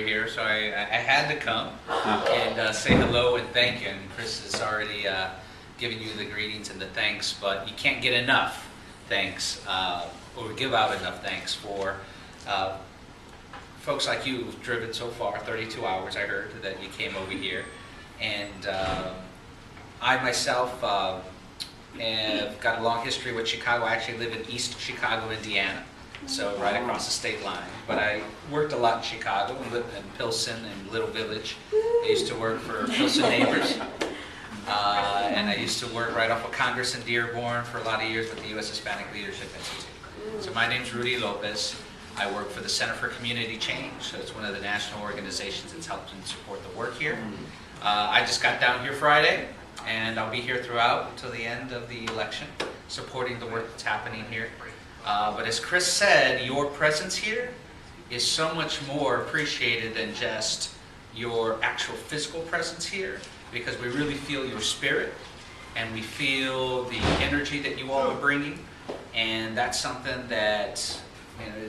here, so I had to come and say hello and thank you. And Chris has already given you the greetings and the thanks, but you can't get enough thanks or give out enough thanks for folks like you who've driven so far, 32 hours. I heard that you came over here, and I myself have got a long history with Chicago. I actually live in East Chicago, Indiana, so right across the state line. But I worked a lot in Chicago, and lived in Pilsen and Little Village. I used to work for Pilsen Neighbors, and I used to work right off of Congress and Dearborn for a lot of years with the U.S. Hispanic Leadership Institute. So my name's Rudy Lopez. I work for the Center for Community Change, so it's one of the national organizations that's helped and support the work here. I just got down here Friday, and I'll be here throughout until the end of the election, supporting the work that's happening here. But as Chris said, your presence here is so much more appreciated than just your actual physical presence here, because we really feel your spirit, and we feel the energy that you all are bringing, and that's something that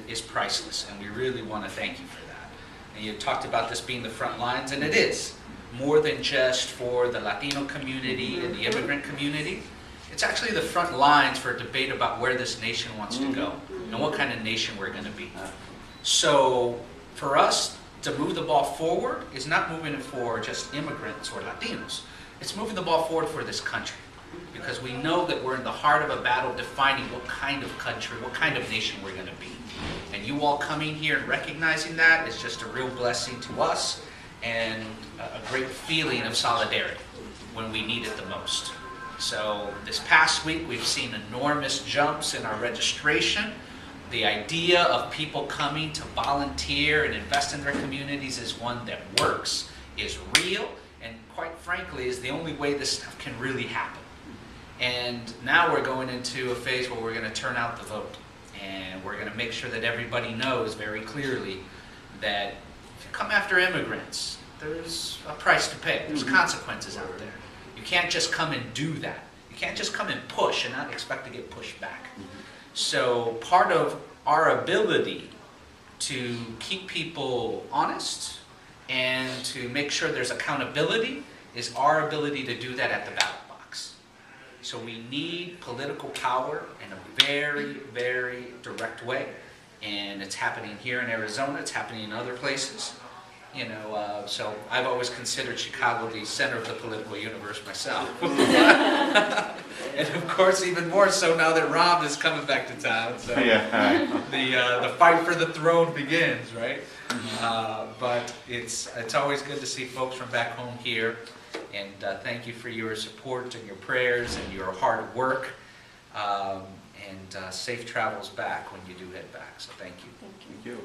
is priceless, and we really want to thank you for that. And you talked about this being the front lines, and it is more than just for the Latino community and the immigrant community. It's actually the front lines for a debate about where this nation wants to go and what kind of nation we're going to be. So for us to move the ball forward is not moving it for just immigrants or Latinos. It's moving the ball forward for this country, because we know that we're in the heart of a battle defining what kind of country, what kind of nation we're going to be. And you all coming here and recognizing that is just a real blessing to us, and a great feeling of solidarity when we need it the most. So this past week we've seen enormous jumps in our registration. The idea of people coming to volunteer and invest in their communities is one that works, is real, and quite frankly is the only way this stuff can really happen. And now we're going into a phase where we're going to turn out the vote, and we're going to make sure that everybody knows very clearly that if you come after immigrants, there's a price to pay. There's consequences out there. You can't just come and do that. You can't just come and push and not expect to get pushed back. So part of our ability to keep people honest and to make sure there's accountability is our ability to do that at the ballot box. So we need political power in a very, very direct way. And it's happening here in Arizona. It's happening in other places. So I've always considered Chicago the center of the political universe myself. And of course, even more so now that Rob is coming back to town. So the fight for the throne begins, right? But it's always good to see folks from back home here. And thank you for your support and your prayers and your hard work. And safe travels back when you do head back. So thank you. Thank you.